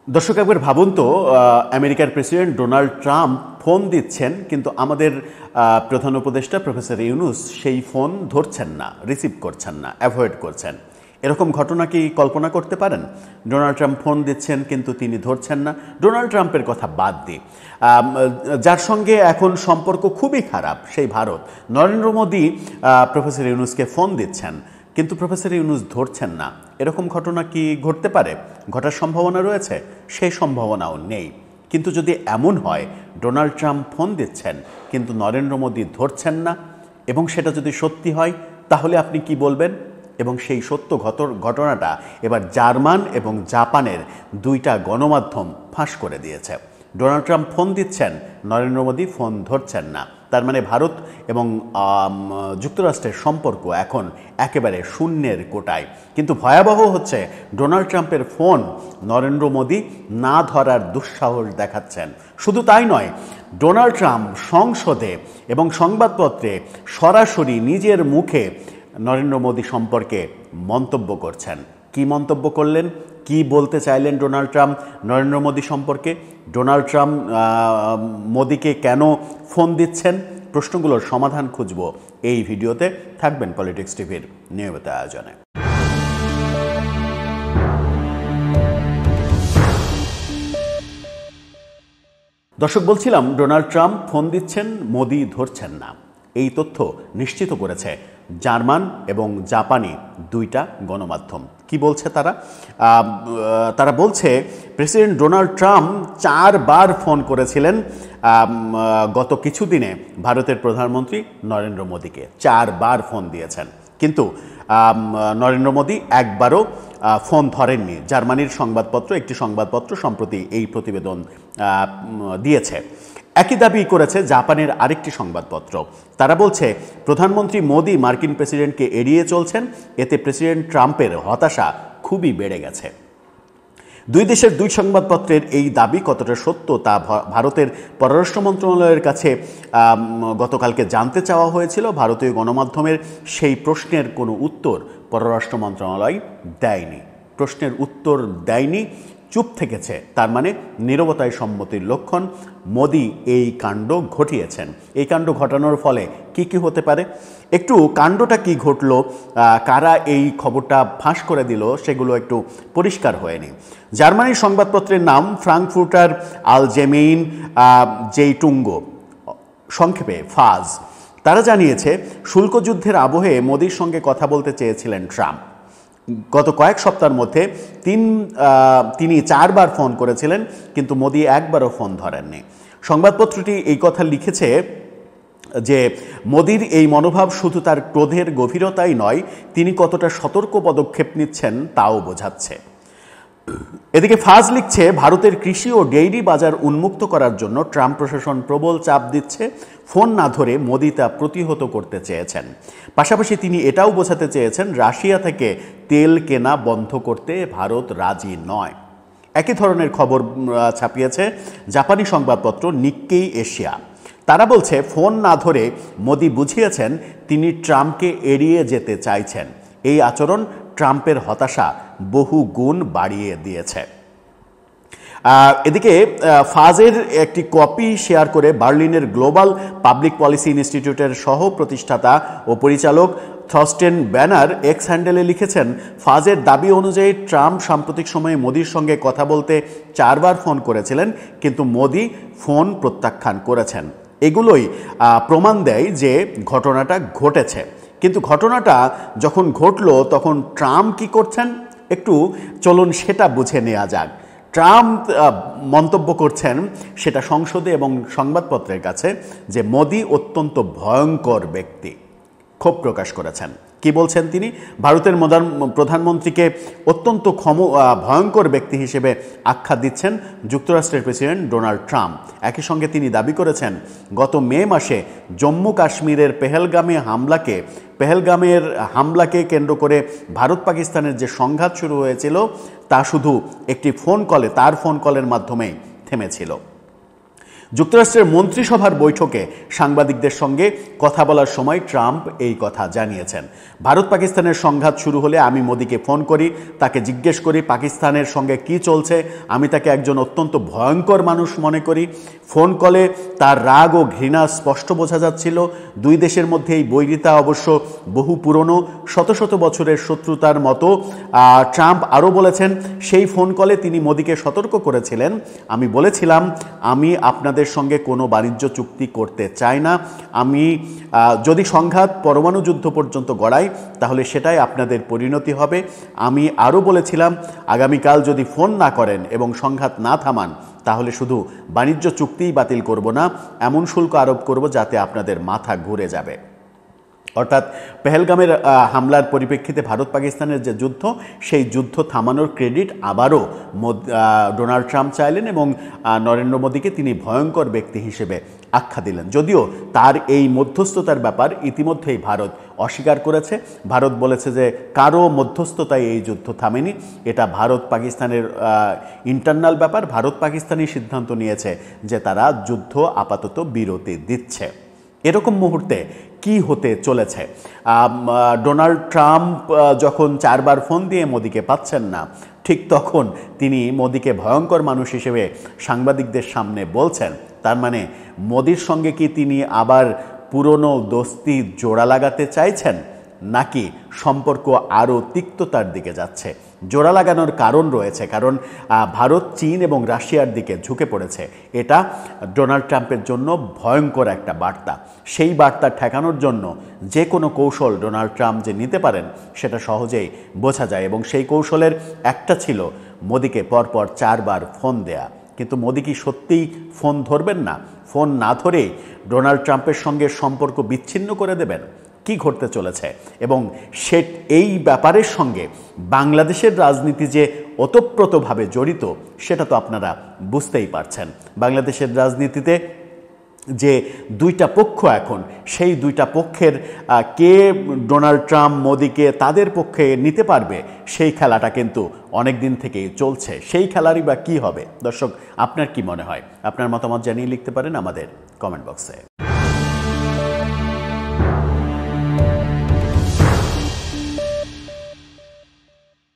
দর্শক একবার ভাবুন তো, আমেরিকার প্রেসিডেন্ট ডোনাল্ড ট্রাম্প ফোন দিচ্ছেন, কিন্তু আমাদের প্রধান উপদেষ্টা প্রফেসর ইউনূস সেই ফোন ধরছেন না, রিসিভ করছেন না, অ্যাভয়েড করছেন। এরকম ঘটনা কি কল্পনা করতে পারেন? ডোনাল্ড ট্রাম্প ফোন দিচ্ছেন কিন্তু তিনি ধরছেন না। ডোনাল্ড ট্রাম্পের কথা বাদ দিই, যার সঙ্গে এখন সম্পর্ক খুবই খারাপ সেই ভারত, নরেন্দ্র মোদী প্রফেসর ইউনূসকে ফোন দিচ্ছেন কিন্তু প্রফেসর ইউনূস ধরছেন না। এরকম ঘটনা কি ঘটতে পারে? ঘটার সম্ভাবনা রয়েছে, সেই সম্ভাবনাও নেই। কিন্তু যদি এমন হয় ডোনাল্ড ট্রাম্প ফোন দিচ্ছেন কিন্তু নরেন্দ্র মোদী ধরছেন না, এবং সেটা যদি সত্যি হয়, তাহলে আপনি কি বলবেন? এবং সেই সত্য ঘটনাটা এবার জার্মান এবং জাপানের দুইটা গণমাধ্যম ফাঁস করে দিয়েছে। ডোনাল্ড ট্রাম্প ফোন দিচ্ছেন, নরেন্দ্র মোদী ফোন ধরছেন না। তার মানে ভারত এবং যুক্তরাষ্ট্রের সম্পর্ক এখন একেবারে শূন্যের কোটায়। কিন্তু ভয়াবহ হচ্ছে, ডোনাল্ড ট্রাম্পের ফোন নরেন্দ্র মোদী না ধরার দুঃসাহস দেখাচ্ছেন। শুধু তাই নয়, ডোনাল্ড ট্রাম্প সংসদে এবং সংবাদপত্রে সরাসরি নিজের মুখে নরেন্দ্র মোদী সম্পর্কে মন্তব্য করছেন। কি মন্তব্য করলেন, কি বলতে চাইলেন ডোনাল্ড ট্রাম্প নরেন্দ্র মোদী সম্পর্কে? ডোনাল্ড ট্রাম্প মোদীকে কেন ফোন দিচ্ছেন? প্রশ্নগুলোর সমাধান খুঁজব এই ভিডিওতে। থাকবেন পলিটিক্স টিভির নিয়মিত আয়োজনে। দর্শক, বলছিলাম ডোনাল্ড ট্রাম্প ফোন দিচ্ছেন, মোদী ধরছেন না। এই তথ্য নিশ্চিত করেছে জার্মান এবং জাপানি দুইটা গণমাধ্যম। কি বলছে তারা? তারা বলছে প্রেসিডেন্ট ডোনাল্ড ট্রাম্প 4 বার ফোন করেছিলেন গত কিছুদিনে ভারতের প্রধানমন্ত্রী নরেন্দ্র মোদীকে। 4 বার ফোন দিয়েছেন, কিন্তু নরেন্দ্র মোদী একবারও ফোন ধরেননি। জার্মানির সংবাদপত্র, একটি সংবাদপত্র সম্প্রতি এই প্রতিবেদন দিয়েছে। একই দাবি করেছে জাপানের আরেকটি সংবাদপত্র। তারা বলছে প্রধানমন্ত্রী মোদী মার্কিন প্রেসিডেন্টকে এড়িয়ে চলছেন, এতে প্রেসিডেন্ট ট্রাম্পের হতাশা খুবই বেড়ে গেছে। দুই দেশের দুই সংবাদপত্রের এই দাবি কতটা সত্য তা ভারতের পররাষ্ট্র মন্ত্রণালয়ের কাছে গতকালকে জানতে চাওয়া হয়েছিল। ভারতীয় গণমাধ্যমের সেই প্রশ্নের কোনো উত্তর পররাষ্ট্র মন্ত্রণালয় দেয়নি। প্রশ্নের উত্তর দেয়নি, চুপ থেকেছে। তার মানে নীরবতায় সম্মতির লক্ষণ। মোদী এই কাণ্ড ঘটিয়েছেন। এই কাণ্ড ঘটানোর ফলে কি কি হতে পারে? একটু কাণ্ডটা কি ঘটলো, কারা এই খবরটা ফাঁস করে দিল, সেগুলো একটু পরিষ্কার হয়নি। জার্মানির সংবাদপত্রের নাম ফ্রাঙ্কফুর্টার আলজেমেইন জেইটুঙ্গ, সংক্ষেপে ফাজ। তারা জানিয়েছে শুল্ক যুদ্ধের আবহে মোদীর সঙ্গে কথা বলতে চেয়েছিলেন ট্রাম্প। গত কয়েক সপ্তাহের মধ্যে তিনি 4 বার ফোন করেছিলেন, কিন্তু মোদী একবারও ফোন ধরেননি। সংবাদপত্রটি এই কথা লিখেছে যে মোদীর এই মনোভাব শুধু তার ক্রোধের গভীরতাই নয়, তিনি কতটা সতর্ক পদক্ষেপ নিচ্ছেন তাও বোঝাচ্ছে। এদিকে ফাজ লিখছে ভারতের কৃষি ও ডেইরি বাজার উন্মুক্ত করার জন্য ট্রাম্প প্রশাসন প্রবল চাপ দিচ্ছে। ফোন না ধরে মোদী তা প্রতিহত করতে চেয়েছেন। পাশাপাশি তিনি এটাও বোঝাতে চেয়েছেন রাশিয়া থেকে তেল কেনা বন্ধ করতে ভারত রাজি নয়। একই ধরনের খবর ছাপিয়েছে জাপানি সংবাদপত্র নিক্কেই এশিয়া। তারা বলছে ফোন না ধরে মোদী বুঝিয়েছেন তিনি ট্রাম্পকে এড়িয়ে যেতে চাইছেন। এই আচরণ ট্রাম্পের হতাশা বহু গুণ বাড়িয়ে দিয়েছে। এদিকে ফাজের একটি কপি শেয়ার করে বার্লিনের গ্লোবাল পাবলিক পলিসি ইনস্টিটিউটের সহ প্রতিষ্ঠাতা ও পরিচালক থরস্টেন ব্যানার এক্স হ্যান্ডেলে লিখেছেন, ফাজের দাবি অনুযায়ী ট্রাম্প সাম্প্রতিক সময়ে মোদীর সঙ্গে কথা বলতে 4 বার ফোন করেছিলেন, কিন্তু মোদী ফোন প্রত্যাখ্যান করেছেন। এগুলোই প্রমাণ দেয় যে ঘটনাটা ঘটেছে। কিন্তু ঘটনাটা যখন ঘটলো তখন ট্রাম্প কি করছেন একটু চলুন সেটা বুঝে নেওয়া যাক। ট্রাম্প মন্তব্য করছেন সেটা সংসদে এবং সংবাদপত্রের কাছে যে মোদী অত্যন্ত ভয়ঙ্কর ব্যক্তি, ক্ষোভ প্রকাশ করেছেন। কি বলছেন তিনি? ভারতের প্রধানমন্ত্রীকে অত্যন্ত ভয়ঙ্কর ব্যক্তি হিসেবে আখ্যা দিচ্ছেন যুক্তরাষ্ট্রের প্রেসিডেন্ট ডোনাল্ড ট্রাম্প। একই সঙ্গে তিনি দাবি করেছেন গত মে মাসে জম্মু কাশ্মীরের পেহেলগামের হামলাকে কেন্দ্র করে ভারত পাকিস্তানের যে সংঘাত শুরু হয়েছিল তা শুধু একটি তার ফোন কলের মাধ্যমেই থেমেছিল। যুক্তরাষ্ট্রের মন্ত্রিসভার বৈঠকে সাংবাদিকদের সঙ্গে কথা বলার সময় ট্রাম্প এই কথা জানিয়েছেন। ভারত পাকিস্তানের সংঘাত শুরু হলে আমি মোদিকে ফোন করি, তাকে জিজ্ঞেস করি পাকিস্তানের সঙ্গে কি চলছে। আমি তাকে একজন অত্যন্ত ভয়ঙ্কর মানুষ মনে করি। ফোন কলে তার রাগ ও ঘৃণা স্পষ্ট বোঝা যাচ্ছিল। দুই দেশের মধ্যে এই বৈরিতা অবশ্য বহু পুরনো, শত শত বছরের শত্রুতার মতো। ট্রাম্প আরও বলেছেন, সেই ফোন কলে তিনি মোদিকে সতর্ক করেছিলেন, আমি বলেছিলাম আমি আপনাদের সঙ্গে কোনো বাণিজ্য চুক্তি করতে চাই না। আমি যদি সংঘাত পরমাণু যুদ্ধ পর্যন্ত গড়াই তাহলে সেটাই আপনাদের পরিণতি হবে। আমি আরও বলেছিলাম আগামীকাল যদি ফোন না করেন এবং সংঘাত না থামান তাহলে শুধু বাণিজ্য চুক্তিই বাতিল করব না, এমন শুল্ক আরোপ করব যাতে আপনাদের মাথা ঘুরে যাবে। অর্থাৎ পেহেলগামের হামলার পরিপ্রেক্ষিতে ভারত পাকিস্তানের যে যুদ্ধ, সেই যুদ্ধ থামানোর ক্রেডিট আবারও ডোনাল্ড ট্রাম্প চাইলেন এবং নরেন্দ্র মোদীকে তিনি ভয়ঙ্কর ব্যক্তি হিসেবে আখ্যা দিলেন। যদিও তার এই মধ্যস্থতার ব্যাপার ইতিমধ্যেই ভারত অস্বীকার করেছে। ভারত বলেছে যে কারো মধ্যস্থতায় এই যুদ্ধ থামেনি, এটা ভারত পাকিস্তানের ইন্টারনাল ব্যাপার। ভারত পাকিস্তানই সিদ্ধান্ত নিয়েছে যে তারা যুদ্ধ আপাতত বিরতি দিচ্ছে। এরকম মুহূর্তে কি হতে চলেছে? ডোনাল্ড ট্রাম্প যখন 4 বার ফোন দিয়ে মোদিকে পাচ্ছেন না, ঠিক তখন তিনি মোদিকে ভয়ঙ্কর মানুষ হিসেবে সাংবাদিকদের সামনে বলছেন। তার মানে মোদির সঙ্গে কি তিনি আবার পুরনো দোস্তি জোড়া লাগাতে চাইছেন, নাকি সম্পর্ক আরও তিক্ততার দিকে যাচ্ছে? জোড়া লাগানোর কারণ রয়েছে, কারণ ভারত চীন এবং রাশিয়ার দিকে ঝুঁকে পড়েছে। এটা ডোনাল্ড ট্রাম্পের জন্য ভয়ঙ্কর একটা বার্তা। সেই বার্তা ঠেকানোর জন্য যে কোনো কৌশল ডোনাল্ড ট্রাম্প যে নিতে পারেন সেটা সহজেই বোঝা যায়, এবং সেই কৌশলের একটা ছিল মোদিকে পরপর 4 বার ফোন দেয়া। কিন্তু মোদি কি সত্যিই ফোন ধরবেন না? ফোন না ধরেই ডোনাল্ড ট্রাম্পের সঙ্গে সম্পর্ক বিচ্ছিন্ন করে দেবেন? কি ঘটতে চলেছে? এবং এই ব্যাপারের সঙ্গে বাংলাদেশের রাজনীতি যে ওতপ্রোতভাবে জড়িত সেটা তো আপনারা বুঝতেই পারছেন। বাংলাদেশের রাজনীতিতে যে দুইটা পক্ষ এখন, সেই দুইটা পক্ষের কে ডোনাল্ড ট্রাম্প মোদিকে তাদের পক্ষে নিতে পারবে, সেই খেলাটা কিন্তু অনেক দিন থেকেই চলছে। সেই খেলারই বা কী হবে? দর্শক, আপনার কি মনে হয়? আপনার মতামত জানিয়ে লিখতে পারেন আমাদের কমেন্ট বক্সে।